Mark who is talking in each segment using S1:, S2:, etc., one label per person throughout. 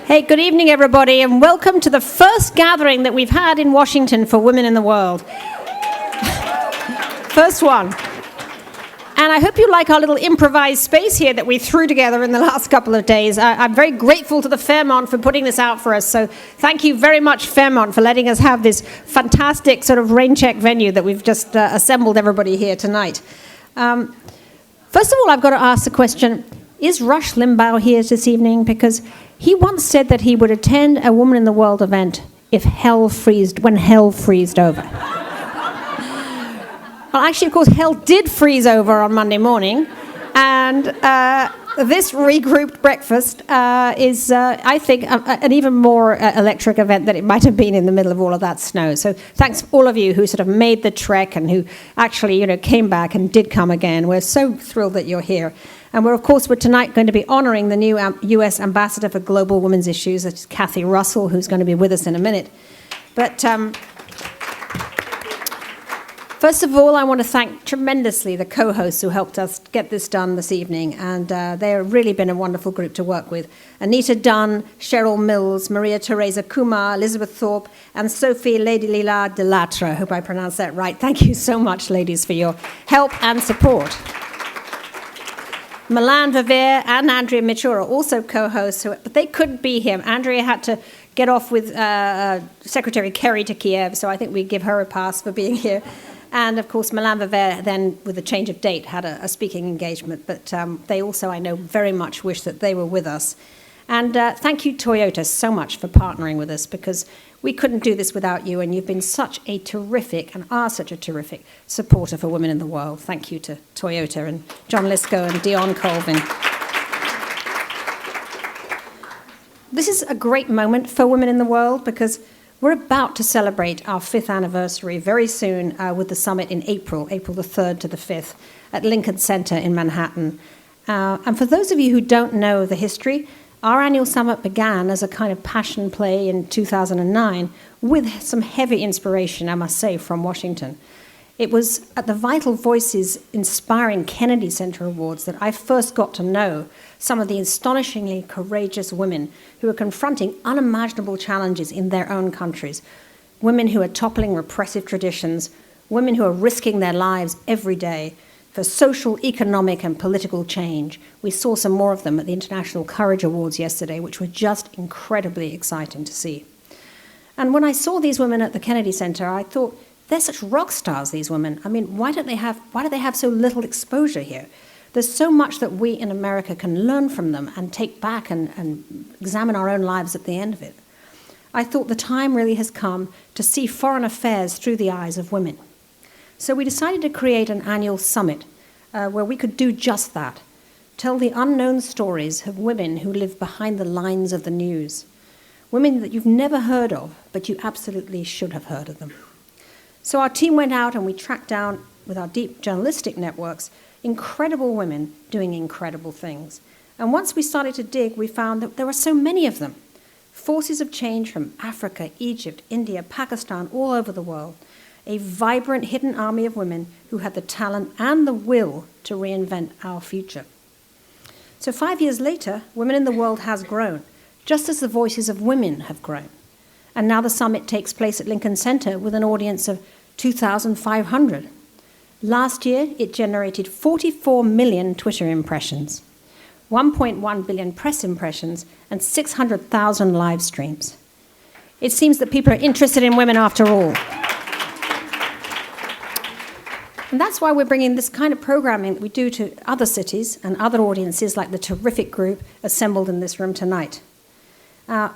S1: Hey, good evening, everybody, and welcome to the first gathering that we've had in Washington for women in the world. First one. And I hope you like our little improvised space here that we threw together in the last couple of days. I'm very grateful to the Fairmont for putting this out for us. So thank you very much, Fairmont, for letting us have this fantastic sort of rain-check venue that we've just assembled everybody here tonight. First of all, I've got to ask the question, is Rush Limbaugh here this evening? Because he once said that he would attend a Woman in the World event when hell freezed over. Well, actually, of course, hell did freeze over on Monday morning, and this regrouped breakfast is, I think, an even more electric event than it might have been in the middle of all of that snow. So thanks all of you who sort of made the trek and who actually, came back and did come again. We're so thrilled that you're here. And we're tonight going to be honoring the new U.S. Ambassador for Global Women's Issues, that's Kathy Russell, who's going to be with us in a minute. But first of all, I want to thank tremendously the co-hosts who helped us get this done this evening. And they've really been a wonderful group to work with. Anita Dunn, Cheryl Mills, Maria Teresa Kumar, Elizabeth Thorpe, and Sophie Lady Lila Delatre. I hope I pronounced that right. Thank you so much, ladies, for your help and support. Milan Verveer and Andrea Mitchell are also co-hosts, but they couldn't be here. Andrea had to get off with Secretary Kerry to Kiev, so I think we give her a pass for being here. And, of course, Milan Verveer then, with a change of date, had a speaking engagement. But they also, I know, very much wish that they were with us. And thank you, Toyota, so much for partnering with us, because we couldn't do this without you, and you've been such a terrific, and are such a terrific, supporter for women in the world. Thank you to Toyota and John Lisco and Dion Colvin. This is a great moment for women in the world, because we're about to celebrate our 5th anniversary very soon with the summit in April the 3rd to the 5th, at Lincoln Center in Manhattan. And for those of you who don't know the history, our annual summit began as a kind of passion play in 2009 with some heavy inspiration, I must say, from Washington. It was at the Vital Voices Inspiring Kennedy Center Awards that I first got to know some of the astonishingly courageous women who are confronting unimaginable challenges in their own countries. Women who are toppling repressive traditions, women who are risking their lives every day for social, economic, and political change. We saw some more of them at the International Courage Awards yesterday, which were just incredibly exciting to see. And when I saw these women at the Kennedy Center, I thought, they're such rock stars, these women. I mean, why do they have so little exposure here? There's so much that we in America can learn from them and take back and examine our own lives at the end of it. I thought the time really has come to see foreign affairs through the eyes of women. So we decided to create an annual summit where we could do just that, tell the unknown stories of women who live behind the lines of the news, women that you've never heard of, but you absolutely should have heard of them. So our team went out and we tracked down, with our deep journalistic networks, incredible women doing incredible things. And once we started to dig, we found that there were so many of them. Forces of change from Africa, Egypt, India, Pakistan, all over the world. A vibrant hidden army of women who had the talent and the will to reinvent our future. So 5 years later, Women in the World has grown, just as the voices of women have grown. And now the summit takes place at Lincoln Center with an audience of 2,500. Last year, it generated 44 million Twitter impressions, 1.1 billion press impressions, and 600,000 live streams. It seems that people are interested in women after all. And that's why we're bringing this kind of programming that we do to other cities and other audiences like the terrific group assembled in this room tonight.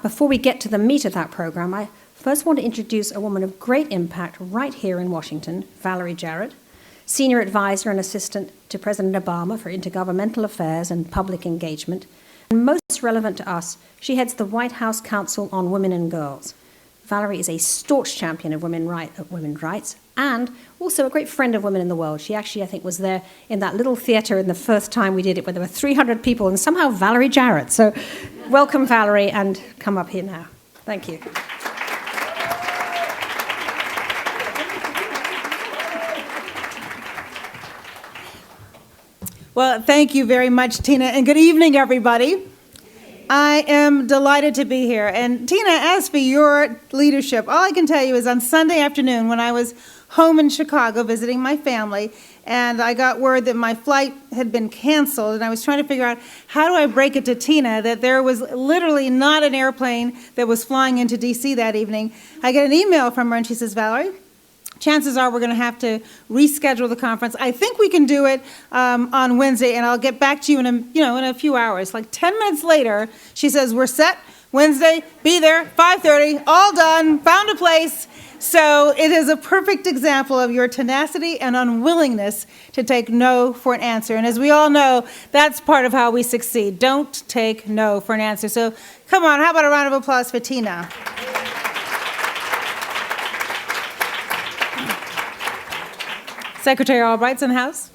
S1: Before we get to the meat of that program, I first want to introduce a woman of great impact right here in Washington, Valerie Jarrett, Senior Advisor and Assistant to President Obama for Intergovernmental Affairs and Public Engagement. And most relevant to us, she heads the White House Council on Women and Girls. Valerie is a staunch champion of women's rights and also a great friend of women in the world. She actually, I think, was there in that little theater in the first time we did it where there were 300 people and somehow Valerie Jarrett. So welcome, Valerie, and come up here now. Thank you.
S2: Well, thank you very much, Tina, and good evening, everybody. I am delighted to be here. And Tina, as for your leadership, all I can tell you is on Sunday afternoon when I was home in Chicago visiting my family, and I got word that my flight had been canceled, and I was trying to figure out how do I break it to Tina that there was literally not an airplane that was flying into D.C. that evening. I get an email from her, and she says, Valerie, chances are we're going to have to reschedule the conference. I think we can do it on Wednesday, and I'll get back to you in a few hours. Like 10 minutes later, she says, we're set. Wednesday, be there, 5:30, all done, found a place. So it is a perfect example of your tenacity and unwillingness to take no for an answer. And as we all know, that's part of how we succeed. Don't take no for an answer. So come on, how about a round of applause for Tina? Secretary Albright's in the house.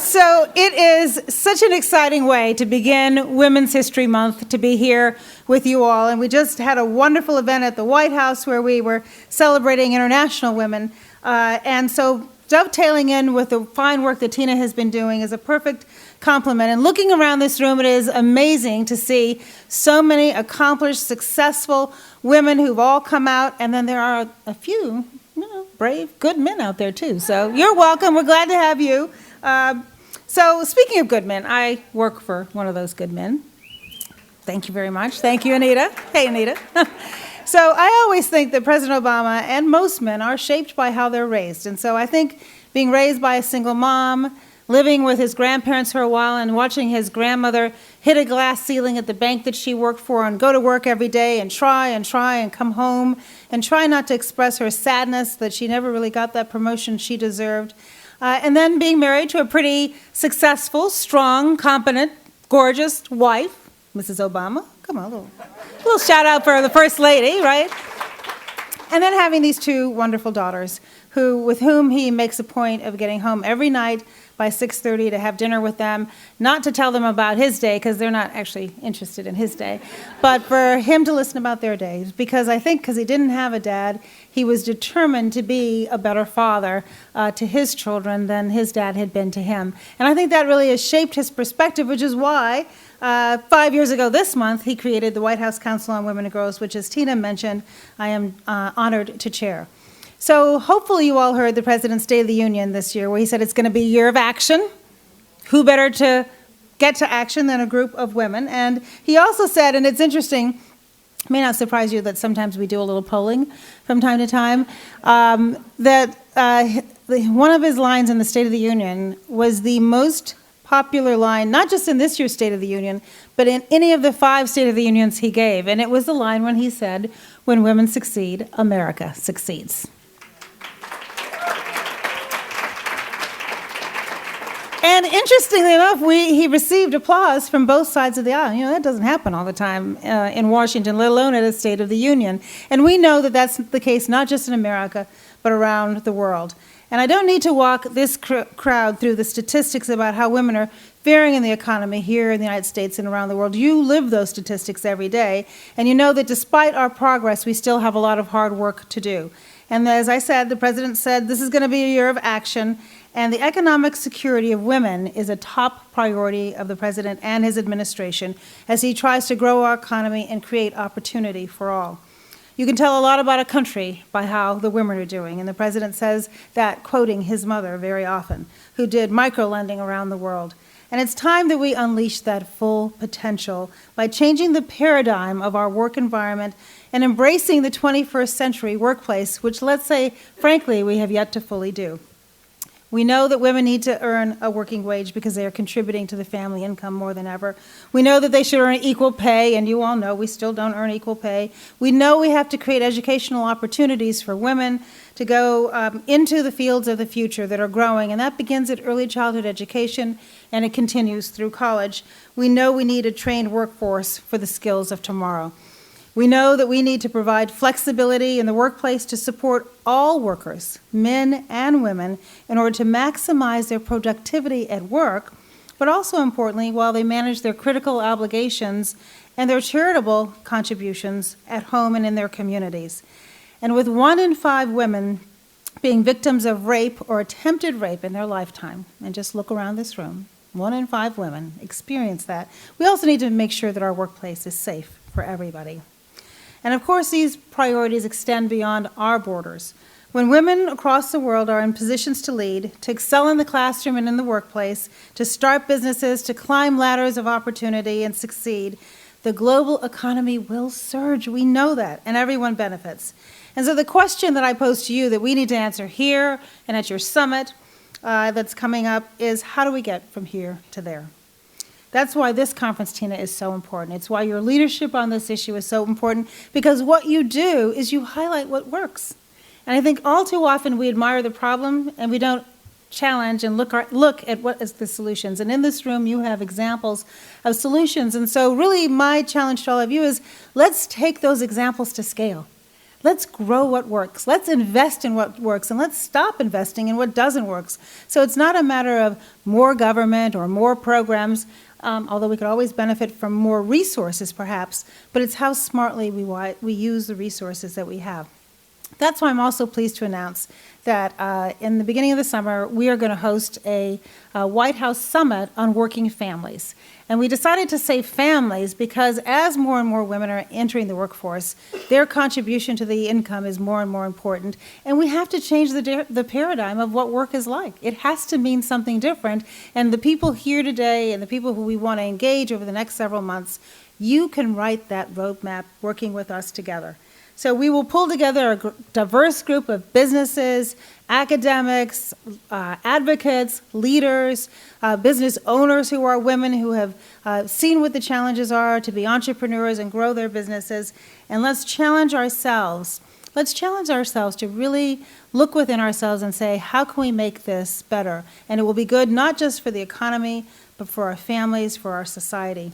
S2: So it is such an exciting way to begin Women's History Month, to be here with you all. And we just had a wonderful event at the White House where we were celebrating International Women. And so dovetailing in with the fine work that Tina has been doing is a perfect compliment. And looking around this room, it is amazing to see so many accomplished, successful women who've all come out. And then there are a few brave, good men out there, too. So you're welcome. We're glad to have you. So speaking of good men, I work for one of those good men. Thank you very much. Thank you, Anita. Hey, Anita. So I always think that President Obama and most men are shaped by how they're raised. And so I think being raised by a single mom, living with his grandparents for a while and watching his grandmother hit a glass ceiling at the bank that she worked for and go to work every day and try and come home and try not to express her sadness that she never really got that promotion she deserved. And then being married to a pretty successful, strong, competent, gorgeous wife, Mrs. Obama. Come on, a little shout out for the First Lady, right? And then having these two wonderful daughters with whom he makes a point of getting home every night by 6:30 to have dinner with them, not to tell them about his day, because they're not actually interested in his day, but for him to listen about their days, because I think because he didn't have a dad, he was determined to be a better father to his children than his dad had been to him. And I think that really has shaped his perspective, which is why 5 years ago this month, he created the White House Council on Women and Girls, which, as Tina mentioned, I am honored to chair. So hopefully you all heard the President's State of the Union this year, where he said it's going to be a year of action. Who better to get to action than a group of women? And he also said, and it's interesting, it may not surprise you that sometimes we do a little polling from time to time, that one of his lines in the State of the Union was the most popular line, not just in this year's State of the Union, but in any of the 5 State of the Unions he gave. And it was the line when he said, "When women succeed, America succeeds." And interestingly enough, he received applause from both sides of the aisle. You know, that doesn't happen all the time in Washington, let alone at a State of the Union. And we know that that's the case not just in America, but around the world. And I don't need to walk this crowd through the statistics about how women are faring in the economy here in the United States and around the world. You live those statistics every day, and you know that despite our progress, we still have a lot of hard work to do. And as I said, the President said this is going to be a year of action, and the economic security of women is a top priority of the President and his administration as he tries to grow our economy and create opportunity for all. You can tell a lot about a country by how the women are doing, and the President says that, quoting his mother very often, who did microlending around the world. And it's time that we unleash that full potential by changing the paradigm of our work environment and embracing the 21st century workplace, which, let's say, frankly, we have yet to fully do. We know that women need to earn a working wage because they are contributing to the family income more than ever. We know that they should earn equal pay, and you all know we still don't earn equal pay. We know we have to create educational opportunities for women to go into the fields of the future that are growing, and that begins at early childhood education, and it continues through college. We know we need a trained workforce for the skills of tomorrow. We know that we need to provide flexibility in the workplace to support all workers, men and women, in order to maximize their productivity at work, but also importantly, while they manage their critical obligations and their charitable contributions at home and in their communities. And with 1 in 5 women being victims of rape or attempted rape in their lifetime, and just look around this room, 1 in 5 women experience that. We also need to make sure that our workplace is safe for everybody. And of course, these priorities extend beyond our borders. When women across the world are in positions to lead, to excel in the classroom and in the workplace, to start businesses, to climb ladders of opportunity and succeed, the global economy will surge. We know that, and everyone benefits. And so the question that I pose to you that we need to answer here and at your summit that's coming up is, how do we get from here to there? That's why this conference, Tina, is so important. It's why your leadership on this issue is so important, because what you do is you highlight what works. And I think all too often we admire the problem and we don't challenge and look at what is the solutions. And in this room you have examples of solutions. And so really my challenge to all of you is, let's take those examples to scale. Let's grow what works. Let's invest in what works, and let's stop investing in what doesn't work. So it's not a matter of more government or more programs, although we could always benefit from more resources perhaps, but it's how smartly we use the resources that we have. That's why I'm also pleased to announce that in the beginning of the summer, we are going to host a White House summit on working families. And we decided to say families because as more and more women are entering the workforce, their contribution to the income is more and more important. And we have to change the paradigm of what work is like. It has to mean something different. And the people here today and the people who we want to engage over the next several months, you can write that roadmap working with us together. So we will pull together a diverse group of businesses, academics, advocates, leaders, business owners who are women who have seen what the challenges are to be entrepreneurs and grow their businesses. And let's challenge ourselves. Let's challenge ourselves to really look within ourselves and say, how can we make this better? And it will be good not just for the economy, but for our families, for our society.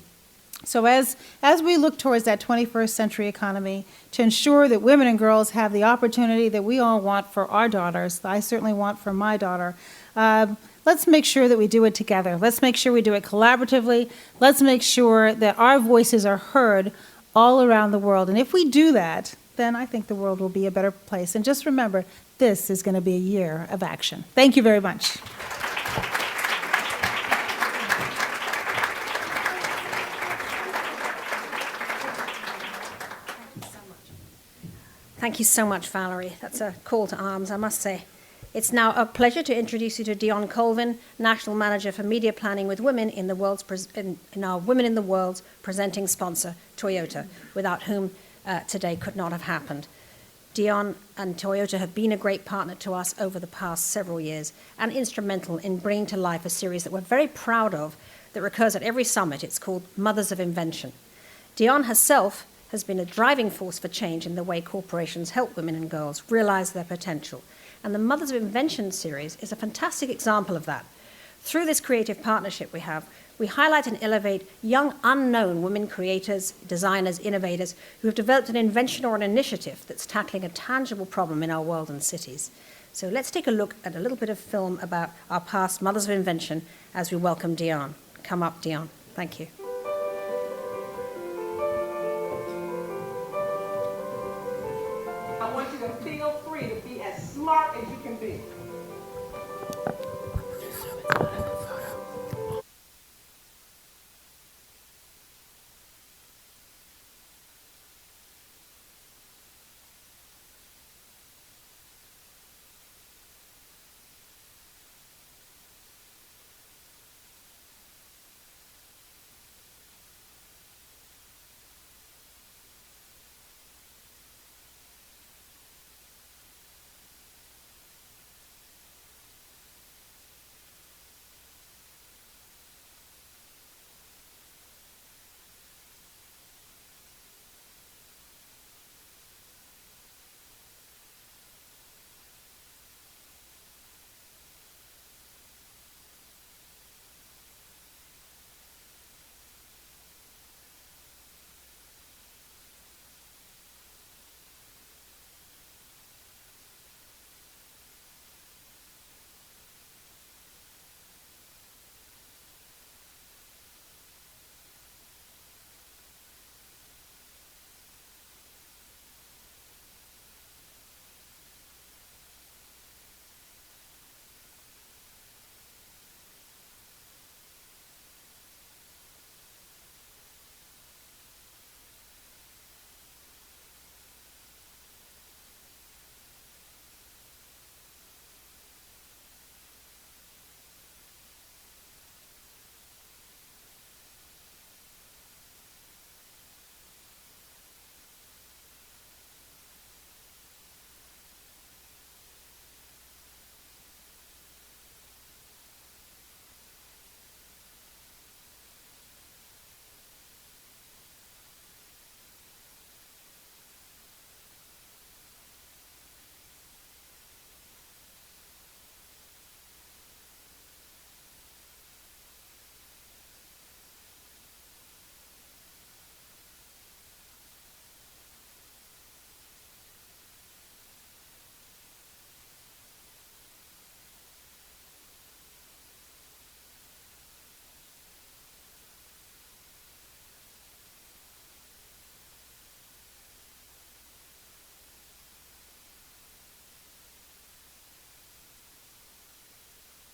S2: So as we look towards that 21st century economy, to ensure that women and girls have the opportunity that we all want for our daughters, I certainly want for my daughter, let's make sure that we do it together. Let's make sure we do it collaboratively. Let's make sure that our voices are heard all around the world. And if we do that, then I think the world will be a better place. And just remember, this is going to be a year of action. Thank you very much.
S1: Thank you so much, Valerie. That's a call to arms, I must say. It's now a pleasure to introduce you to Dion Colvin, National Manager for Media Planning with Women in the World's in our Women in the World's presenting sponsor, Toyota, without whom today could not have happened. Dion and Toyota have been a great partner to us over the past several years and instrumental in bringing to life a series that we're very proud of that recurs at every summit. It's called Mothers of Invention. Dion herself has been a driving force for change in the way corporations help women and girls realize their potential. And the Mothers of Invention series is a fantastic example of that. Through this creative partnership we highlight and elevate young, unknown women creators, designers, innovators who have developed an invention or an initiative that's tackling a tangible problem in our world and cities. So let's take a look at a little bit of film about our past Mothers of Invention as we welcome Dion. Come up, Dion. Thank you.
S3: I want you to feel free to be as smart as you can be.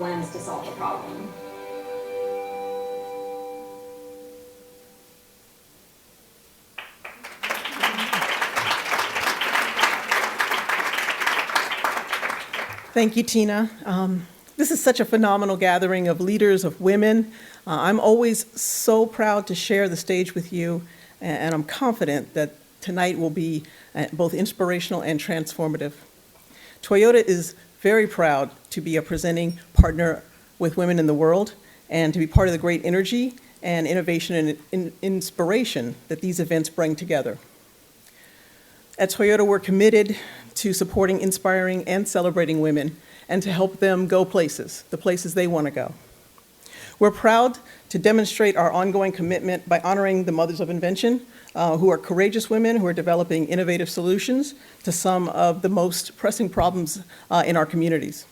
S4: lens to solve the problem.
S5: Thank you, Tina. This is such a phenomenal gathering of leaders, of women. I'm always so proud to share the stage with you, and I'm confident that tonight will be both inspirational and transformative. Toyota is very proud to be a presenting partner with Women in the World and to be part of the great energy and innovation and inspiration that these events bring together. At Toyota, we're committed to supporting, inspiring, and celebrating women and to help them go places, the places they want to go. We're proud to demonstrate our ongoing commitment by honoring the mothers of invention, who are courageous women who are developing innovative solutions to some of the most pressing problems in our communities.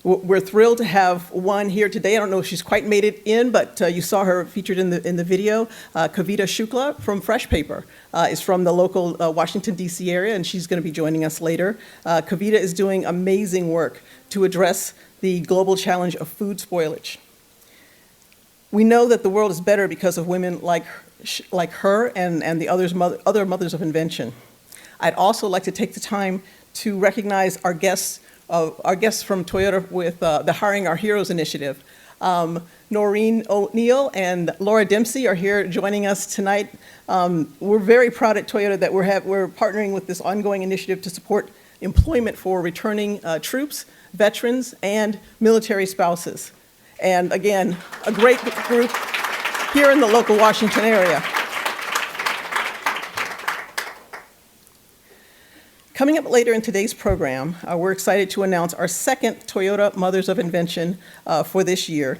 S5: We're thrilled to have one here today. I don't know if she's quite made it in, but you saw her featured in the video. Kavita Shukla from Fresh Paper is from the local Washington, D.C. area, and she's going to be joining us later. Kavita is doing amazing work to address the global challenge of food spoilage. We know that the world is better because of women like her and the other mothers of invention. I'd also like to take the time to recognize our guests from Toyota with the Hiring Our Heroes initiative. Noreen O'Neill and Laura Dempsey are here joining us tonight. We're very proud at Toyota that we're partnering with this ongoing initiative to support employment for returning troops, veterans, and military spouses. And again, a great group here in the local Washington area. Coming up later in today's program, we're excited to announce our second Toyota Mothers of Invention for this year,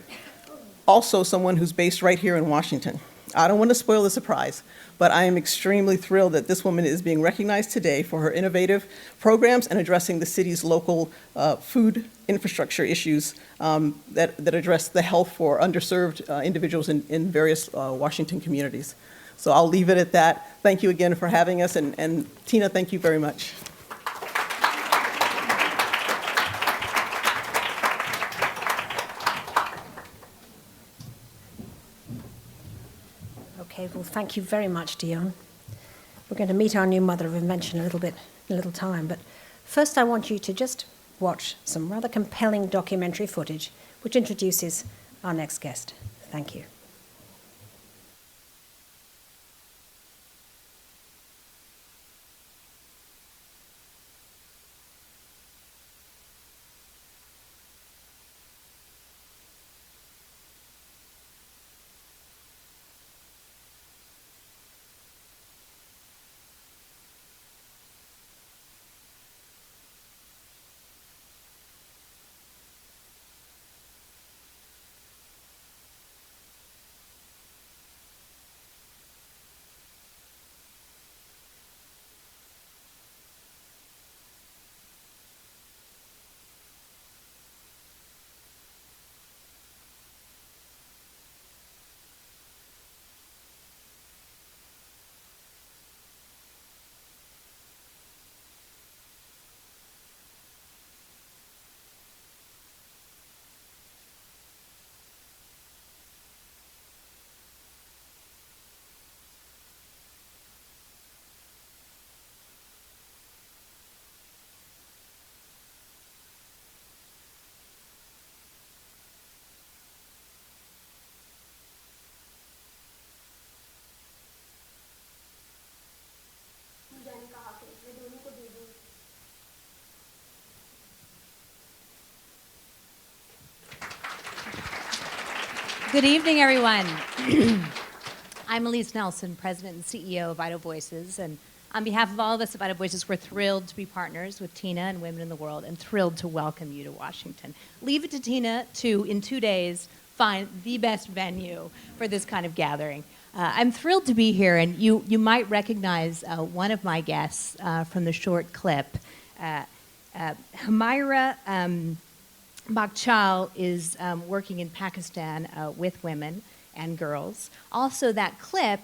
S5: also someone who's based right here in Washington. I don't want to spoil the surprise, but I am extremely thrilled that this woman is being recognized today for her innovative programs and addressing the city's local food infrastructure issues that address the health for underserved individuals in various Washington communities. So I'll leave it at that. Thank you again for having us, and Tina, thank you very much.
S1: Okay, well, thank you very much, Dion. We're going to meet our new mother of invention in a little time, but first I want you to just watch some rather compelling documentary footage which introduces our next guest. Thank you.
S6: Good evening, everyone. I'm Elise Nelson, President and CEO of Vital Voices, and on behalf of all of us at Vital Voices, we're thrilled to be partners with Tina and Women in the World and thrilled to welcome you to Washington. Leave it to Tina to, in 2 days, find the best venue for this kind of gathering. I'm thrilled to be here, and you might recognize one of my guests from the short clip. Humaira Bakhchal is working in Pakistan with women and girls. Also, that clip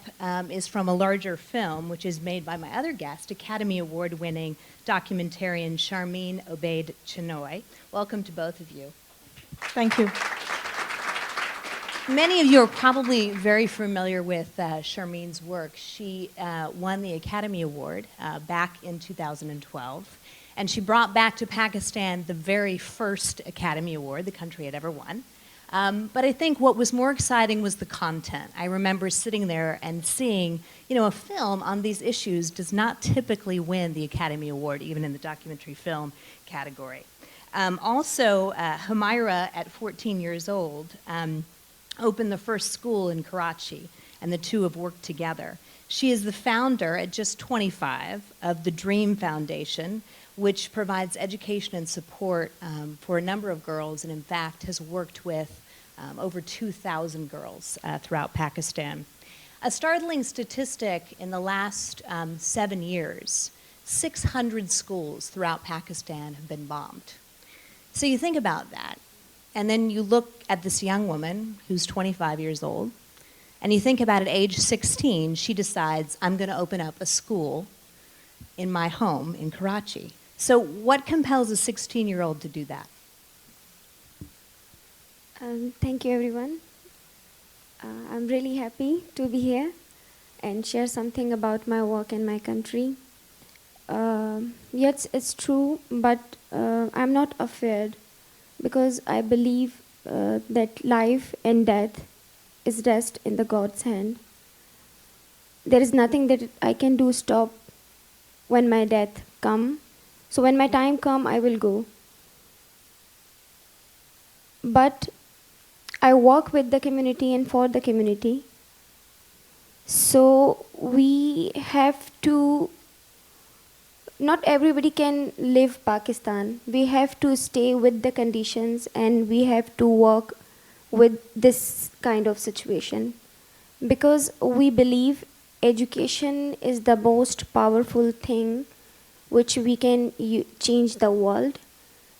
S6: is from a larger film, which is made by my other guest, Academy Award-winning documentarian Sharmeen Obaid Chinoy. Welcome to both of you.
S5: Thank you.
S6: Many of you are probably very familiar with Charmaine's work. She won the Academy Award back in 2012, and she brought back to Pakistan the very first Academy Award the country had ever won. But I think what was more exciting was the content. I remember sitting there and seeing, a film on these issues does not typically win the Academy Award, even in the documentary film category. Also, Humaira, at 14 years old, opened the first school in Karachi, and the two have worked together. She is the founder, at just 25, of the Dream Foundation, which provides education and support for a number of girls, and in fact has worked with over 2,000 girls throughout Pakistan. A startling statistic: in the last 7 years, 600 schools throughout Pakistan have been bombed. So you think about that, and then you look at this young woman who's 25 years old, and you think about at age 16, she decides, I'm going to open up a school in my home in Karachi. So what compels a 16-year-old to do that?
S4: Thank you, everyone. I'm really happy to be here and share something about my work and my country. Yes, it's true, but I'm not afraid because I believe that life and death is rest in the God's hand. There is nothing that I can do stop when my death come. So when my time come, I will go. But I work with the community and for the community. So we have to, not everybody can live Pakistan. We have to stay with the conditions and we have to work with this kind of situation. Because we believe education is the most powerful thing which we can change the world.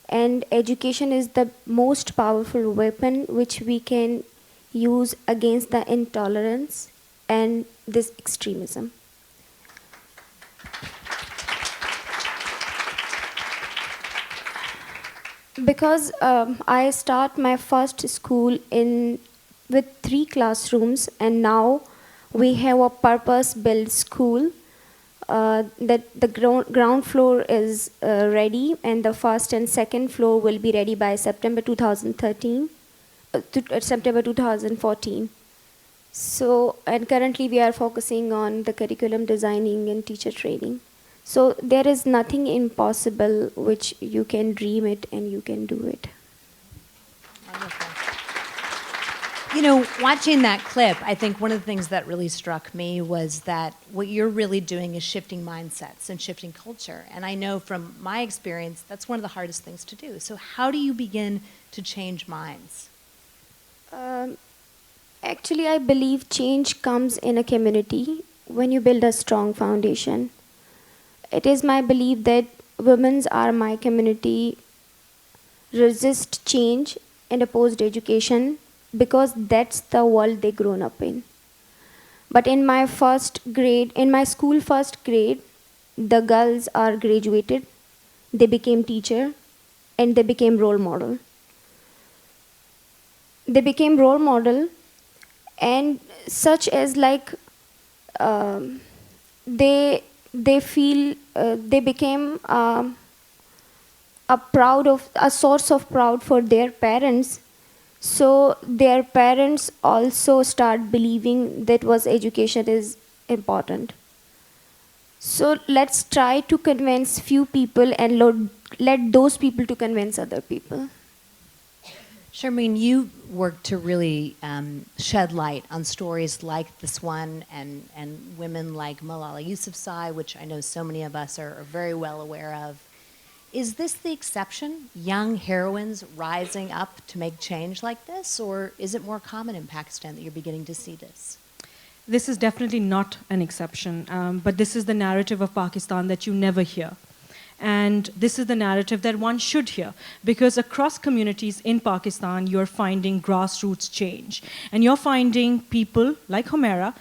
S4: And education is the most powerful weapon which we can use against the intolerance and this extremism. Because I start my first school with 3 classrooms, and now we have a purpose-built school that the ground floor is ready, and the first and second floor will be ready by September 2014. So, and currently we are focusing on the curriculum designing and teacher training. So there is nothing impossible which you can dream it and you can do it.
S6: Wonderful. Watching that clip, I think one of the things that really struck me was that what you're really doing is shifting mindsets and shifting culture. And I know from my experience, that's one of the hardest things to do. So how do you begin to change minds?
S4: Actually, I believe change comes in a community when you build a strong foundation. It is my belief that women are my community, resist change and opposed education because that's the world they grown up in. But in my school first grade, the girls are graduated, they became teacher, and they became role model. They became role model, and such as like they became a source of proud for their parents. So their parents also start believing that education is important. So let's try to convince few people and let those people to convince other people.
S6: Charmaine, you work to really shed light on stories like this one and women like Malala Yousafzai, which I know so many of us are very well aware of. Is this the exception, young heroines rising up to make change like this, or is it more common in Pakistan that you're beginning to see this?
S7: This is definitely not an exception, but this is the narrative of Pakistan that you never hear. And this is the narrative that one should hear, because across communities in Pakistan, you're finding grassroots change. And you're finding people like Humaira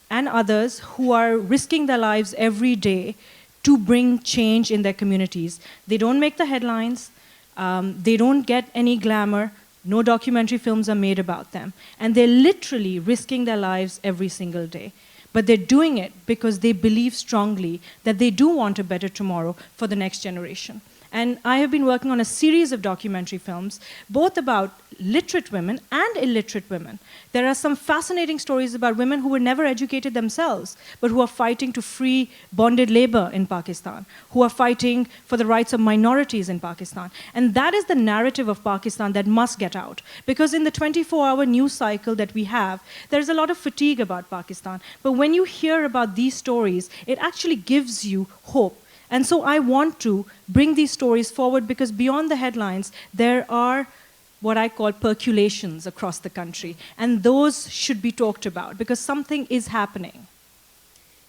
S7: and others who are risking their lives every day to bring change in their communities. They don't make the headlines, they don't get any glamour, No documentary films are made about them. And they're literally risking their lives every single day. But they're doing it because they believe strongly that they do want a better tomorrow for the next generation. And I have been working on a series of documentary films, both about literate women and illiterate women. There are some fascinating stories about women who were never educated themselves, but who are fighting to free bonded labor in Pakistan, who are fighting for the rights of minorities in Pakistan. And that is the narrative of Pakistan that must get out. Because in the 24-hour news cycle that we have, there's a lot of fatigue about Pakistan. But when you hear about these stories, it actually gives you hope. And so I want to bring these stories forward because beyond the headlines, there are what I call percolations across the country. And those should be talked about because something is happening.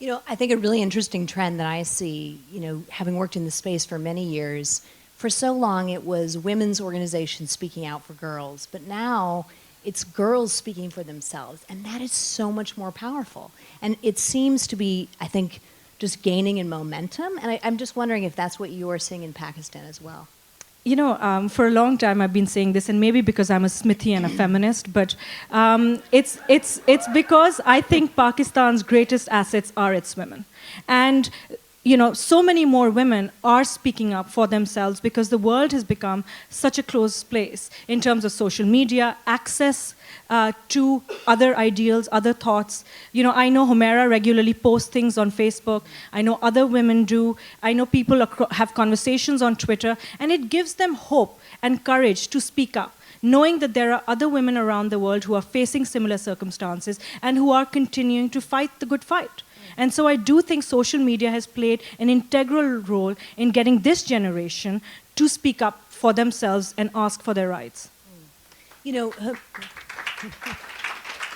S6: You know, I think a really interesting trend that I see, you know, having worked in the space for many years, for so long it was women's organizations speaking out for girls, but now it's girls speaking for themselves. And that is so much more powerful. And it seems to be, I think, just gaining in momentum. And I'm just wondering if that's what you're seeing in Pakistan as well.
S7: You know, for a long time I've been saying this, and maybe because I'm a Smithi and a feminist, but it's because I think Pakistan's greatest assets are its women. And you know, so many more women are speaking up for themselves because the world has become such a closed place in terms of social media, access to other ideals, other thoughts. You know, I know Humaira regularly posts things on Facebook. I know other women do. I know people have conversations on Twitter, and it gives them hope and courage to speak up, knowing that there are other women around the world who are facing similar circumstances and who are continuing to fight the good fight. And so I do think social media has played an integral role in getting this generation to speak up for themselves and ask for their rights.
S6: You know,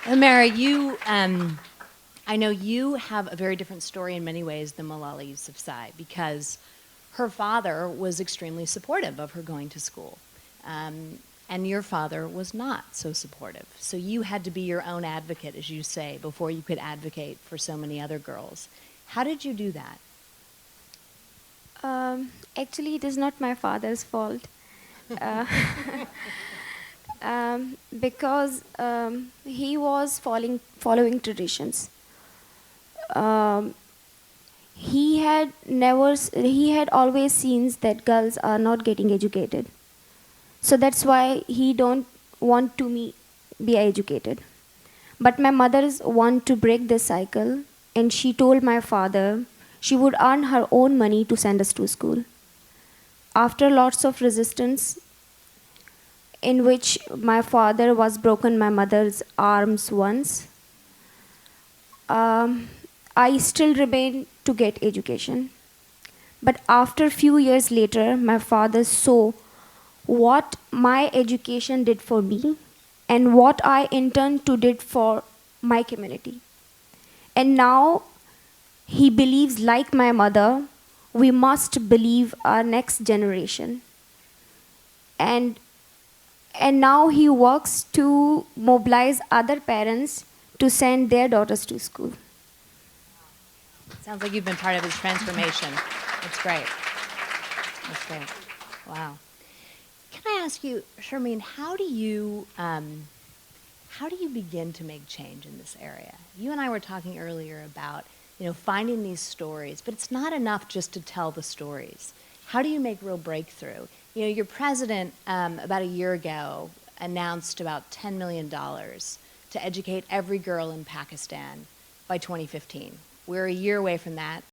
S6: Humaira, you, I know you have a very different story in many ways than Malala Yousafzai because her father was extremely supportive of her going to school. And your father was not so supportive. So you had to be your own advocate, as you say, before you could advocate for so many other girls. How did you do that?
S4: Actually, it is not my father's fault. Because he was following traditions. He had always seen that girls are not getting educated. So that's why he don't want to be educated. But my mother's want to break this cycle, and she told my father she would earn her own money to send us to school. After lots of resistance, in which my father was broken my mother's arms once, I still remained to get education. But after a few years later, my father saw what my education did for me and what I in turn did for my community. And now he believes, like my mother, we must believe our next generation. And now he works to mobilize other parents to send their daughters to school.
S6: Sounds like you've been part of his transformation. That's great. That's great. Wow. Can I ask you, Sharmeen, how do you begin to make change in this area? You and I were talking earlier about, you know, finding these stories, but it's not enough just to tell the stories. How do you make real breakthrough? You know, your president about a year ago announced about $10 million to educate every girl in Pakistan by 2015. We're a year away from that.